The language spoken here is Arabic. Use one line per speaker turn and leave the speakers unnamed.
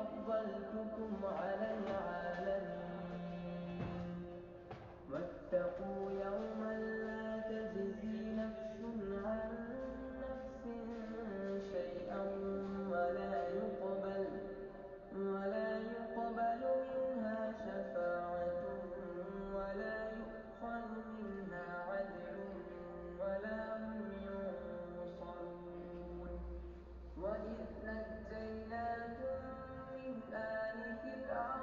فضلتكم على العالمين واتقوا يوما لا تجزي نفس عن نفس شيئا ولا يقبل منها شفاعة ولا يؤخذ منها عدل ولا هم ينصرون وإذ نجيناكم من آل فرعون